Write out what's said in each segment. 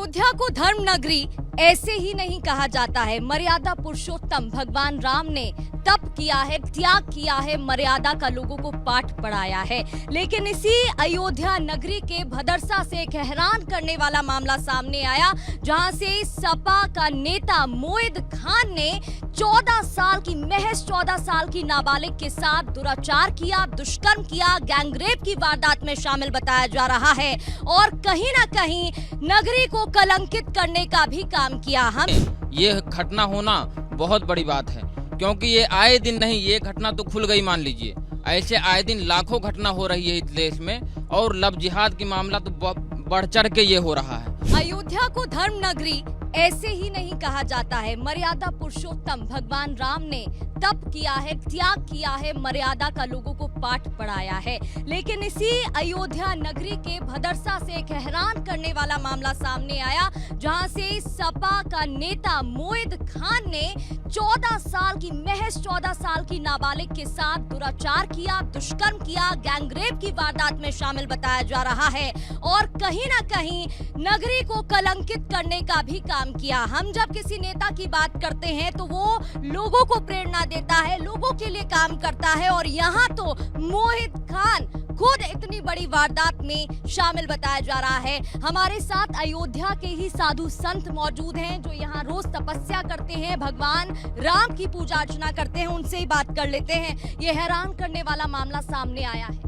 अयोध्या को धर्म नगरी ऐसे ही नहीं कहा जाता है। मर्यादा पुरुषोत्तम भगवान राम ने तप किया है, त्याग किया है, मर्यादा का लोगों को पाठ पढ़ाया है। लेकिन इसी अयोध्या नगरी के भदरसा से एक हैरान करने वाला मामला सामने आया, जहां से सपा का नेता मोहिद खान ने 14 साल की महज 14 साल की नाबालिग के साथ दुराचार किया, दुष्कर्म किया, गैंगरेप की वारदात में शामिल बताया जा रहा है और कहीं ना कहीं नगरी को कलंकित करने का भी काम किया। हम ये घटना होना बहुत बड़ी बात है, क्योंकि ये आए दिन नहीं, ये घटना तो खुल गई मान लीजिए। ऐसे आए दिन लाखों घटना हो रही है इस देश में और लव जिहाद की मामला तो बढ़ चढ़ के ये हो रहा है। अयोध्या को धर्म नगरी ऐसे ही नहीं कहा जाता है। मर्यादा पुरुषोत्तम भगवान राम ने तप किया है, त्याग किया है, मर्यादा का लोगों को पाठ पढ़ाया है। लेकिन इसी अयोध्या नगरी के भदरसा से एक हैरान करने वाला मामला सामने आया, जहां से सपा का नेता मोहिद खान ने 14 साल की महज 14 साल की नाबालिग के साथ दुराचार किया, दुष्कर्म किया, गैंगरेप की वारदात में शामिल बताया जा रहा है और कहीं ना कहीं नगरी को कलंकित करने का भी काम किया। हम जब किसी नेता की बात करते हैं तो वो लोगों को प्रेरणा देता है, लोगों के लिए काम करता है और यहाँ तो मोहिद खान खुद इतनी बड़ी वारदात में शामिल बताया जा रहा है। हमारे साथ अयोध्या के ही साधु संत मौजूद हैं जो यहाँ रोज तपस्या करते हैं, भगवान राम की पूजा अर्चना करते हैं, उनसे ही बात कर लेते हैं। ये हैरान करने वाला मामला सामने आया है।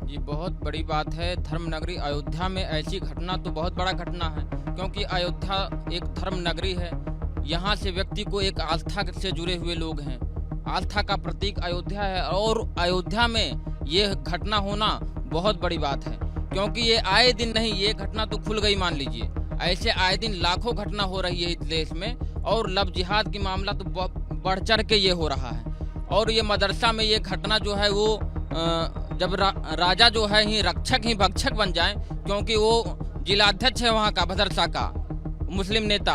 जी, बहुत बड़ी बात है। धर्म नगरी अयोध्या में ऐसी घटना तो बहुत बड़ा घटना है, क्योंकि अयोध्या एक धर्म नगरी है। यहाँ से व्यक्ति को एक आस्था से जुड़े हुए लोग हैं, आस्था का प्रतीक अयोध्या है और अयोध्या में ये घटना होना बहुत बड़ी बात है, क्योंकि ये आए दिन नहीं, ये घटना तो खुल गई मान लीजिए। ऐसे आए दिन लाखों घटना हो रही है इस देश में और लव जिहाद की मामला तो बढ़ चढ़ के ये हो रहा है। और ये मदरसा में ये घटना जो है वो जब राजा जो है ही रक्षक ही भक्षक बन जाए, क्योंकि वो जिलाध्यक्ष है वहाँ का भदरसा का मुस्लिम नेता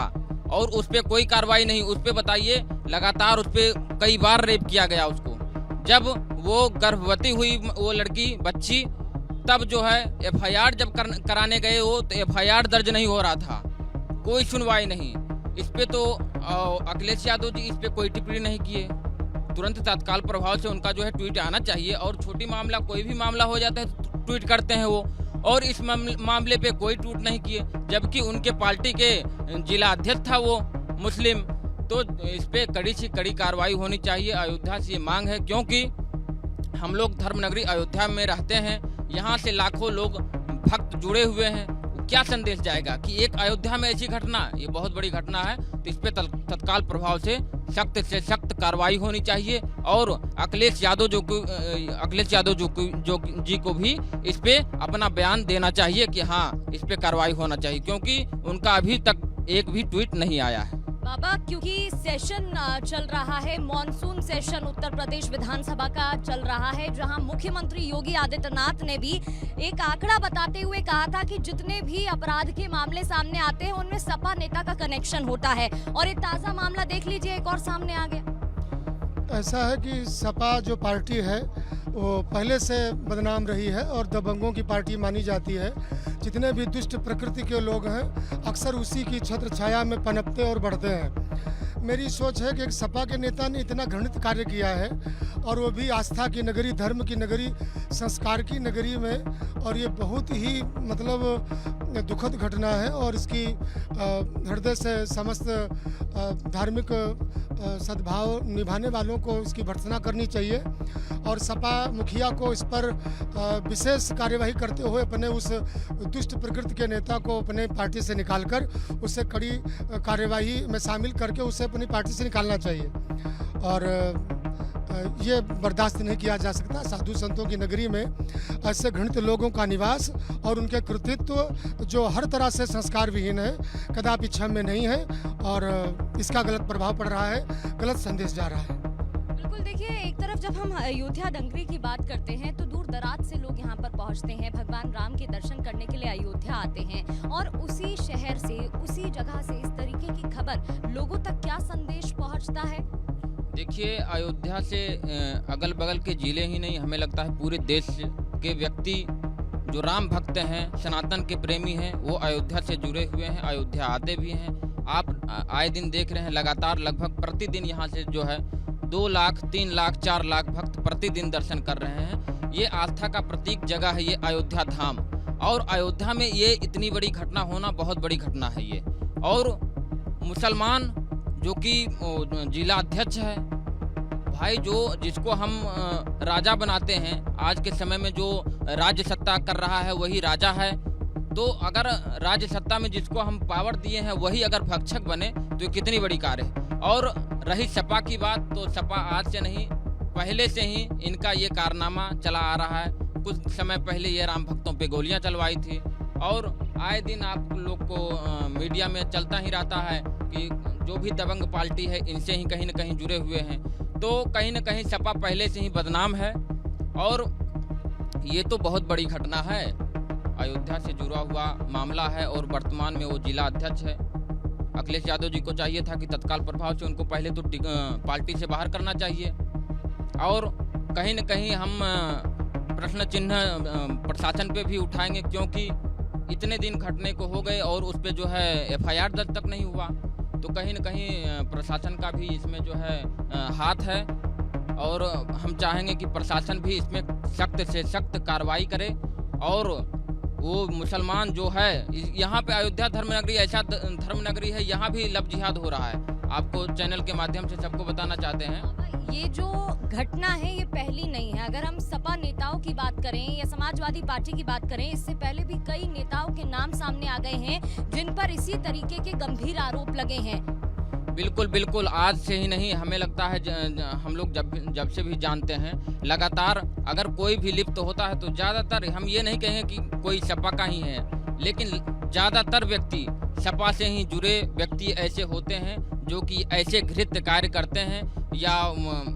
और उस पर कोई कार्रवाई नहीं। उस पर बताइए लगातार उस पर कई बार रेप किया गया उसको। जब वो गर्भवती हुई वो लड़की बच्ची, तब जो है एफआईआर जब कराने गए वो तो एफआईआर दर्ज नहीं हो रहा था, कोई सुनवाई नहीं। इस पे तो अखिलेश यादव जी इस पे कोई टिप्पणी नहीं किए। तुरंत तत्काल प्रभाव से उनका जो है ट्वीट आना चाहिए और छोटी मामला कोई भी मामला हो जाता है तो ट्वीट करते हैं वो, और इस मामले पे कोई ट्वीट नहीं किए, जबकि उनके पार्टी के जिला अध्यक्ष था वो मुस्लिम। तो इस पे कड़ी से कड़ी कार्रवाई होनी चाहिए। अयोध्या से ये मांग है, क्योंकि हम लोग धर्म नगरी अयोध्या में रहते हैं, यहाँ से लाखों लोग भक्त जुड़े हुए हैं। क्या संदेश जाएगा कि एक अयोध्या में ऐसी घटना, ये बहुत बड़ी घटना है, तो इस पे तत्काल प्रभाव से सख्त कार्रवाई होनी चाहिए और अखिलेश यादव जी को भी इस पे अपना बयान देना चाहिए कि हाँ इस पे कार्रवाई होना चाहिए, क्योंकि उनका अभी तक एक भी ट्वीट नहीं आया है। बाबा, क्योंकि सेशन चल रहा है, मॉनसून सेशन उत्तर प्रदेश विधानसभा का चल रहा है, जहां मुख्यमंत्री योगी आदित्यनाथ ने भी एक आंकड़ा बताते हुए कहा था कि जितने भी अपराध के मामले सामने आते हैं उनमें सपा नेता का कनेक्शन होता है और ये ताजा मामला देख लीजिए एक और सामने आ गया। ऐसा है कि सपा जो पार्टी है वो पहले से बदनाम रही है और दबंगों की पार्टी मानी जाती है। जितने भी दुष्ट प्रकृति के लोग हैं अक्सर उसी की छत्र छाया में पनपते और बढ़ते हैं। मेरी सोच है कि एक सपा के नेता ने इतना घृणित कार्य किया है और वो भी आस्था की नगरी, धर्म की नगरी, संस्कार की नगरी में, और ये बहुत ही मतलब दुखद घटना है और इसकी हृदय से समस्त धार्मिक सद्भाव निभाने वालों को इसकी भर्त्सना करनी चाहिए और सपा मुखिया को इस पर विशेष कार्यवाही करते हुए अपने उस दुष्ट प्रकृति के नेता को अपने पार्टी से निकालकर उसे कड़ी कार्यवाही में शामिल करके उसे अपनी पार्टी से निकालना चाहिए और ये बर्दाश्त नहीं किया जा सकता। साधु संतों की नगरी में ऐसे घृणित लोगों का निवास और उनके कृतित्व जो हर तरह से संस्कार विहीन है, कदापि क्षम्य नहीं है और इसका गलत प्रभाव पड़ रहा है, गलत संदेश जा रहा है। बिल्कुल, देखिए एक तरफ जब हम अयोध्या नगरी की बात करते हैं तो दूर दराज से लोग यहाँ पर पहुँचते हैं, भगवान राम के दर्शन करने के लिए अयोध्या आते हैं और उसी शहर से, उसी जगह से इस तरीके की खबर लोगों तक क्या संदेश पहुँचता है? देखिए, अयोध्या से अगल बगल के जिले ही नहीं, हमें लगता है पूरे देश के व्यक्ति जो राम भक्त हैं, सनातन के प्रेमी हैं, वो अयोध्या से जुड़े हुए हैं, अयोध्या आते भी हैं। आप आए दिन देख रहे हैं लगातार लगभग प्रतिदिन यहाँ से जो है 2 लाख, 3 लाख, 4 लाख भक्त प्रतिदिन दर्शन कर रहे हैं। ये आस्था का प्रतीक जगह है ये अयोध्या धाम, और अयोध्या में ये इतनी बड़ी घटना होना बहुत बड़ी घटना है ये। और मुसलमान जो कि जिला अध्यक्ष है भाई, जो जिसको हम राजा बनाते हैं, आज के समय में जो राज्य सत्ता कर रहा है वही राजा है। तो अगर राज्य सत्ता में जिसको हम पावर दिए हैं वही अगर भक्षक बने तो ये कितनी बड़ी कार्य है। और रही सपा की बात, तो सपा आज से नहीं, पहले से ही इनका ये कारनामा चला आ रहा है। कुछ समय पहले ये राम भक्तों पे गोलियां चलवाई थी, और आए दिन आप लोग को मीडिया में चलता ही रहता है कि जो भी दबंग पार्टी है इनसे ही कहीं न कहीं जुड़े हुए हैं। तो कहीं न कहीं सपा पहले से ही बदनाम है, और ये तो बहुत बड़ी घटना है, अयोध्या से जुड़ा हुआ मामला है। और वर्तमान में वो जिला अध्यक्ष है। अखिलेश यादव जी को चाहिए था कि तत्काल प्रभाव से उनको पहले तो पार्टी से बाहर करना चाहिए। और कहीं न कहीं हम प्रश्न चिन्ह प्रशासन पे भी उठाएंगे, क्योंकि इतने दिन घटने को हो गए और उस पर जो है FIR दर्ज तक नहीं हुआ। तो कहीं न कहीं प्रशासन का भी इसमें जो है हाथ है, और हम चाहेंगे कि प्रशासन भी इसमें सख्त से सख्त कार्रवाई करे। और वो मुसलमान जो है, यहाँ पे अयोध्या धर्मनगरी ऐसा धर्मनगरी है, यहाँ भी लव जिहाद हो रहा है। आपको चैनल के माध्यम से सबको बताना चाहते हैं, ये जो घटना है ये पहली नहीं है। अगर हम सपा नेताओं की बात करें या समाजवादी पार्टी की बात करें, इससे पहले भी कई नेताओं के नाम सामने आ गए हैं जिन पर इसी तरीके के गंभीर आरोप लगे हैं। बिल्कुल बिल्कुल, आज से ही नहीं, हमें लगता है हम लोग जब से भी जानते हैं, लगातार अगर कोई भी लिप्त होता है तो ज़्यादातर, हम ये नहीं कहें कि कोई सपा का ही है, लेकिन ज़्यादातर व्यक्ति सपा से ही जुड़े व्यक्ति ऐसे होते हैं जो कि ऐसे घृत्य कार्य करते हैं, या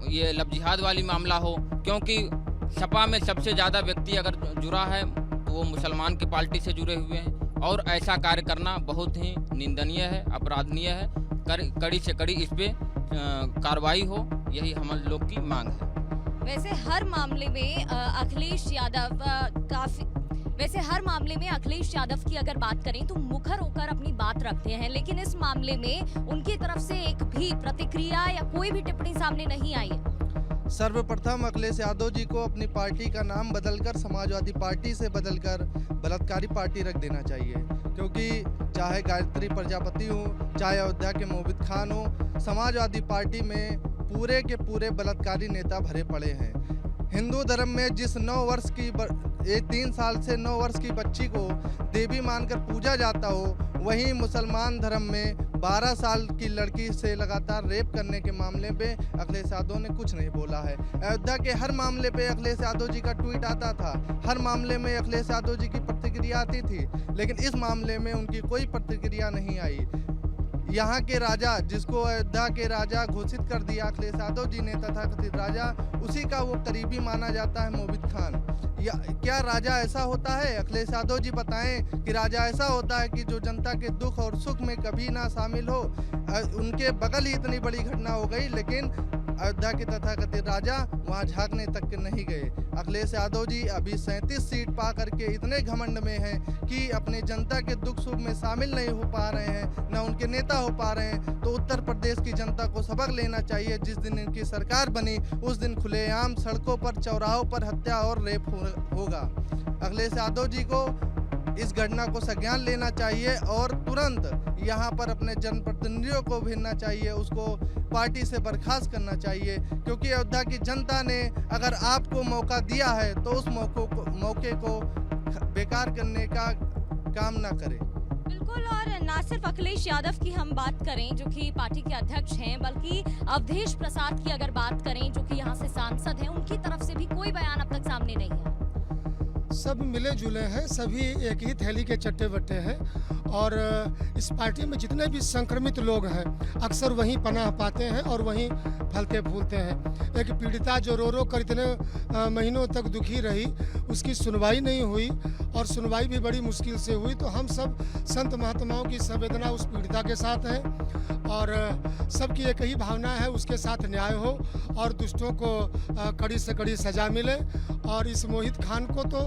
ये लव जिहाद वाली मामला हो। क्योंकि सपा में सबसे ज़्यादा व्यक्ति अगर जुड़ा है तो वो मुसलमान की पार्टी से जुड़े हुए हैं, और ऐसा कार्य करना बहुत ही निंदनीय है, अपराधनीय है। कड़ी से कड़ी इस पे कार्रवाई हो, यही हम लोग की मांग है। वैसे हर मामले में अखिलेश यादव की अगर बात करें तो मुखर होकर अपनी बात रखते हैं, लेकिन इस मामले में उनकी तरफ से एक भी प्रतिक्रिया या कोई भी टिप्पणी सामने नहीं आई है। सर्वप्रथम अखिलेश यादव जी को अपनी पार्टी का नाम बदलकर समाजवादी पार्टी से बदलकर बलात्कारी पार्टी रख देना चाहिए, क्योंकि चाहे गायत्री प्रजापति हो, चाहे अयोध्या के मोबित खान हो, समाजवादी पार्टी में पूरे के पूरे बलात्कारी नेता भरे पड़े हैं। हिंदू धर्म में जिस 9 वर्ष की 3 साल से 9 वर्ष की बच्ची को देवी मानकर पूजा जाता हो, वहीं मुसलमान धर्म में 12 साल की लड़की से लगातार रेप करने के मामले पे अखिलेश यादव ने कुछ नहीं बोला है। अयोध्या के हर मामले पे अखिलेश यादव जी का ट्वीट आता था, हर मामले में अखिलेश यादव जी की प्रतिक्रिया आती थी, लेकिन इस मामले में उनकी कोई प्रतिक्रिया नहीं आई। यहाँ के राजा, जिसको अयोध्या के राजा घोषित कर दिया अखिलेश यादव जी ने, तथाकथित राजा, उसी का वो करीबी माना जाता है मोबित खान। क्या राजा ऐसा होता है? अखिलेश यादव जी बताएं कि राजा ऐसा होता है कि जो जनता के दुख और सुख में कभी ना शामिल हो। उनके बगल ही इतनी बड़ी घटना हो गई, लेकिन अयोध्या के तथाकथित राजा वहां झांकने तक के नहीं गए। अखिलेश यादव जी अभी 37 सीट पा करके इतने घमंड में हैं कि अपने जनता के दुख सुख में शामिल नहीं हो पा रहे हैं, न उनके नेता हो पा रहे हैं। तो उत्तर प्रदेश की जनता को सबक लेना चाहिए। जिस दिन इनकी सरकार बनी उस दिन खुलेआम सड़कों पर, चौराहों पर हत्या और रेप होगा। अखिलेश यादव जी को इस घटना को संज्ञान लेना चाहिए और तुरंत यहाँ पर अपने जनप्रतिनिधियों को भेजना चाहिए, उसको पार्टी से बर्खास्त करना चाहिए, क्योंकि अयोध्या की जनता ने अगर आपको मौका दिया है तो उस मौके को बेकार करने का काम ना करें। बिल्कुल, और ना सिर्फ अखिलेश यादव की हम बात करें जो कि पार्टी के अध्यक्ष हैं, बल्कि अवधेश प्रसाद की अगर बात करें जो कि यहाँ से सांसद हैं, उनकी तरफ से भी कोई बयान अब तक सामने नहीं है। सब मिले जुले हैं, सभी एक ही थैली के चट्टे बट्टे हैं, और इस पार्टी में जितने भी संक्रमित लोग हैं अक्सर वहीं पनाह पाते हैं और वहीं फलते फूलते हैं। एक पीड़िता जो रो रो कर इतने महीनों तक दुखी रही, उसकी सुनवाई नहीं हुई, और सुनवाई भी बड़ी मुश्किल से हुई। तो हम सब संत महात्माओं की संवेदना उस पीड़िता के साथ है, और सबकी एक ही भावना है, उसके साथ न्याय हो और दुष्टों को कड़ी से कड़ी सज़ा मिले। और इस मोहित खान को तो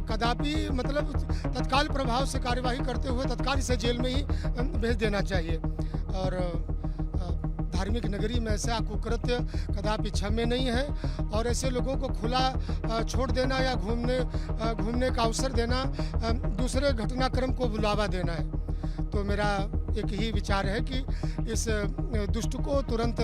कदापि मतलब तत्काल प्रभाव से कार्यवाही करते हुए तत्काल इसे जेल में ही भेज देना चाहिए। और धार्मिक नगरी में ऐसा कुकृत्य कदापि क्षम्य नहीं है और ऐसे लोगों को खुला छोड़ देना या घूमने का अवसर देना दूसरे घटनाक्रम को बुलावा देना है। तो मेरा एक ही विचार है कि इस दुष्ट को तुरंत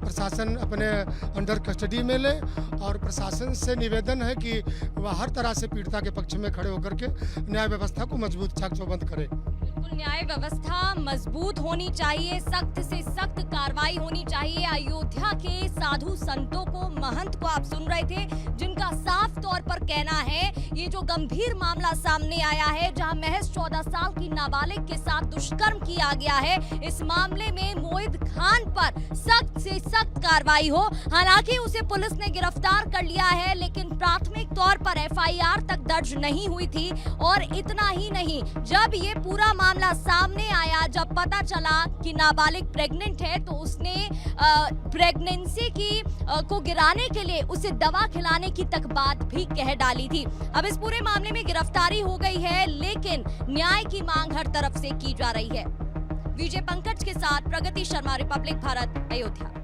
प्रशासन अपने अंडर कस्टडी में ले और प्रशासन से निवेदन है कि वह हर तरह से पीड़िता के पक्ष में खड़े होकर के न्याय व्यवस्था को मजबूत चाक चौबंद करे। बिल्कुल, न्याय व्यवस्था मजबूत होनी चाहिए, सख्त से सख्त कार्रवाई होनी चाहिए। अयोध्या के साधु संतों को, महंत को आप सुन रहे थे, जिनका साफ तौर पर कहना है ये जो गंभीर मामला सामने आया है, जहां महज 14 साल की नाबालिग के साथ दुष्कर्म किया गया है, इस मामले में मोहित खान पर सख्त से सख्त कार्रवाई हो। हालांकि उसे पुलिस ने गिरफ्तार कर लिया है, लेकिन प्राथमिक तौर पर एफआईआर तक दर्ज नहीं हुई थी। और इतना ही नहीं, जब ये पूरा मामला सामने आया, जब पता चला कि नाबालिग प्रेग्नेंट है, तो उसने प्रेगनेंसी को गिराने के लिए उसे दवा खिलाने की तक बात भी कह डाली थी। अब इस पूरे मामले में गिरफ्तारी हो गई है, लेकिन न्याय की मांग हर तरफ से की जा रही है। विजय पंकज के साथ प्रगति शर्मा, रिपब्लिक भारत, अयोध्या।